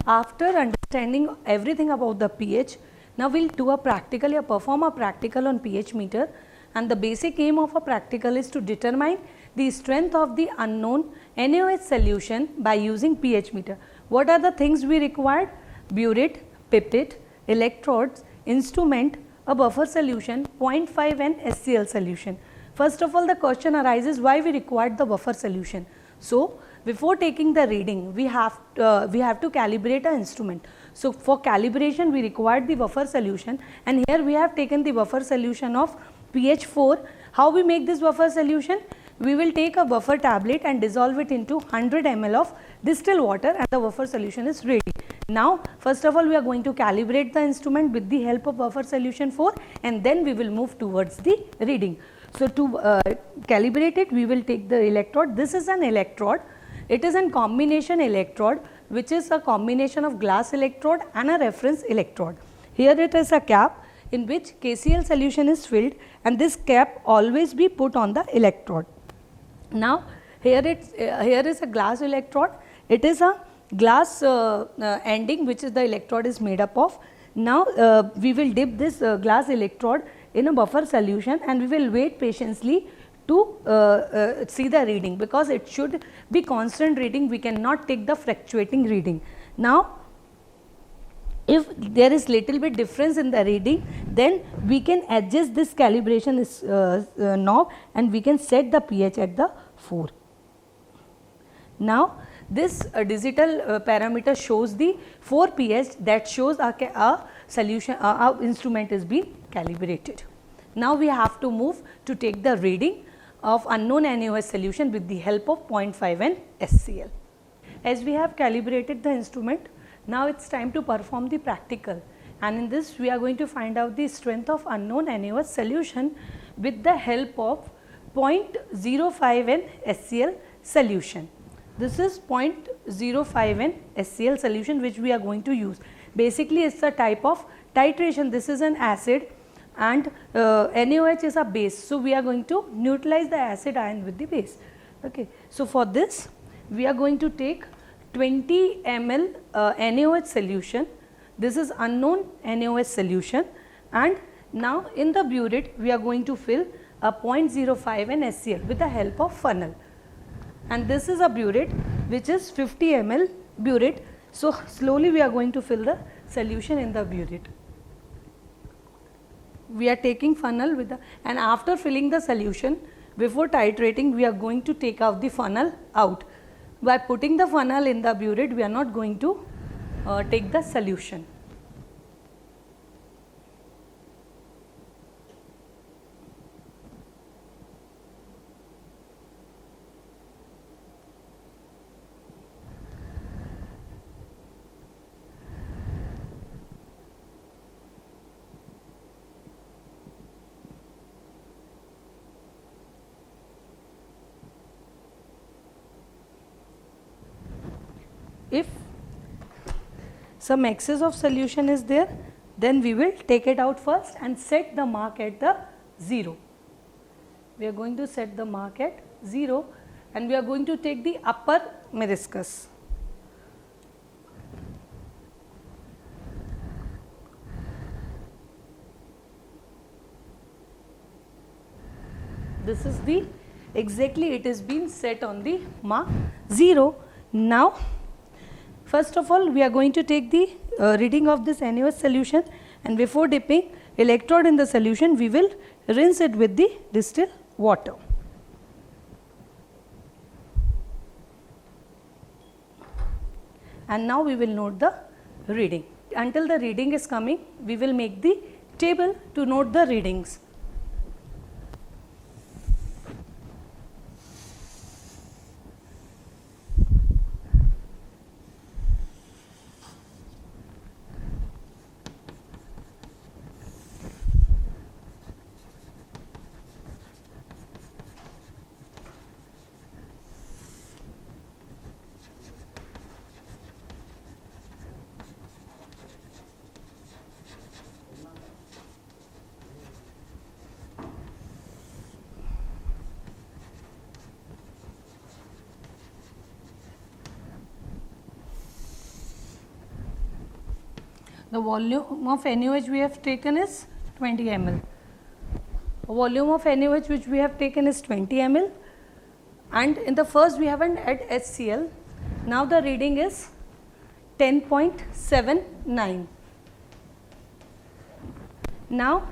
After understanding everything about the pH, now we will do a practical or perform a practical on pH meter, and the basic aim of a practical is to determine the strength of the unknown NaOH solution by using pH meter. What are the things we required? Burette, pipette, electrodes, instrument, a buffer solution, 0.5 and SCl solution. First of all, the question arises why we required the buffer solution. So, before taking the reading, we have to calibrate an instrument. So, for calibration we required the buffer solution, and here we have taken the buffer solution of pH 4. How we make this buffer solution? We will take a buffer tablet and dissolve it into 100 ml of distilled water, and the buffer solution is ready. Now, first of all, we are going to calibrate the instrument with the help of buffer solution 4, and then we will move towards the reading. So, to calibrate it, we will take the electrode. This is an electrode. It is a combination electrode, which is a combination of glass electrode and a reference electrode. Here it is a cap in which KCl solution is filled, and this cap always be put on the electrode. Now, here is a glass electrode. It is a glass ending which is the electrode is made up of. Now, we will dip this glass electrode in a buffer solution, and we will wait patiently to see the reading, because it should be constant reading. We cannot take the fluctuating reading. Now, if there is little bit difference in the reading, then we can adjust this calibration knob, and we can set the pH at the 4. Now, this digital parameter shows the 4 pH, that shows our solution, our instrument is being calibrated. Now, we have to move to take the reading of unknown NaOH solution with the help of 0.5 and SCl. As we have calibrated the instrument, now it is time to perform the practical, and in this we are going to find out the strength of unknown NaOH solution with the help of 0.05 and SCl solution. This is 0.05 and SCl solution which we are going to use. Basically, it is a type of titration. This is an acid, and NaOH is a base. So, we are going to neutralize the acid ion with the base. Okay. So, for this we are going to take 20 ml NaOH solution. This is unknown NaOH solution, and now in the burette we are going to fill a 0.05 and SCl with the help of funnel, and this is a burette which is 50 ml burette. So, slowly we are going to fill the solution in the burette. We are taking funnel with the, and after filling the solution, before titrating, we are going to take out the funnel out. By putting the funnel in the burette, we are not going to take the solution. If some excess of solution is there, then we will take it out first and set the mark at the 0. We are going to set the mark at 0, and we are going to take the upper meniscus. This is the exactly, it is being set on the mark 0. Now, first of all, we are going to take the reading of this NaOH solution, and before dipping electrode in the solution, we will rinse it with the distilled water. And now we will note the reading. Until the reading is coming, we will make the table to note the readings. The volume of NaOH we have taken is 20 ml. The volume of NaOH which we have taken is 20 ml, and in the first we haven't add HCl. Now the reading is 10.79. Now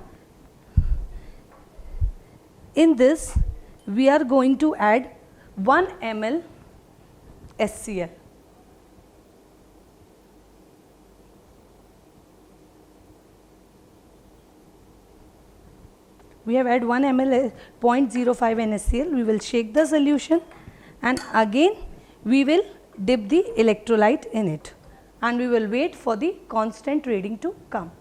in this we are going to add 1 ml HCl. We have add 1 ml 0.05 NaCl. We will shake the solution and again we will dip the electrolyte in it and we will wait for the constant reading to come.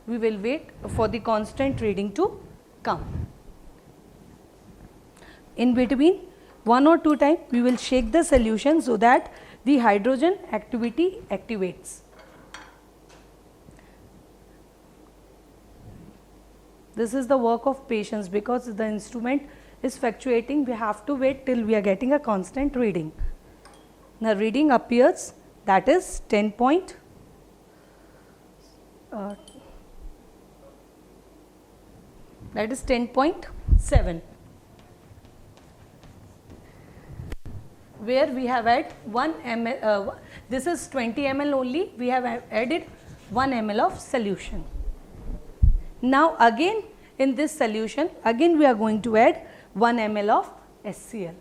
We will wait for the constant reading to come. In between, 1 or 2 times we will shake the solution so that the hydrogen activity activates. This is the work of patience, because the instrument is fluctuating. We have to wait till we are getting a constant reading. The reading appears, that is 10.7. Where we have added 1 ml, this is 20 ml only, we have added 1 ml of solution. Now again in this solution, again we are going to add 1 ml of HCl.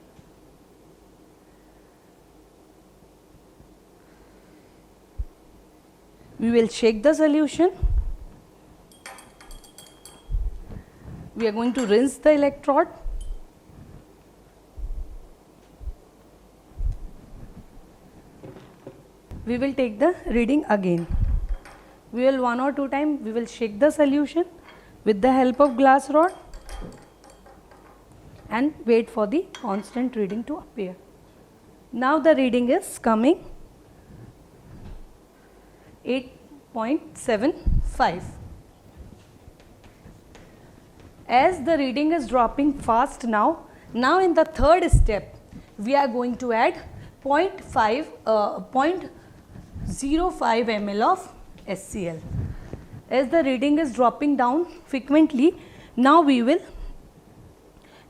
We will shake the solution. We are going to rinse the electrode. We will take the reading again. We will 1 or 2 times we will shake the solution with the help of glass rod and wait for the constant reading to appear. Now the reading is coming 8.75. As the reading is dropping fast now in the third step we are going to add 0.05 ml of HCl. As the reading is dropping down frequently, now we will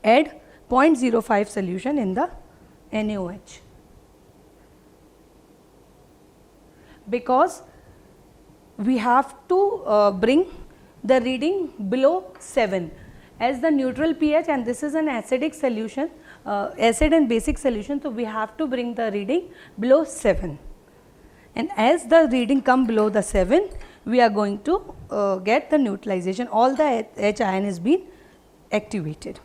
add 0.05 solution in the NaOH. Because we have to bring the reading below 7 as the neutral pH, and this is an acidic solution, acid and basic solution, so we have to bring the reading below 7. And as the reading come below the 7, we are going to get the neutralization. All the H ion is being activated.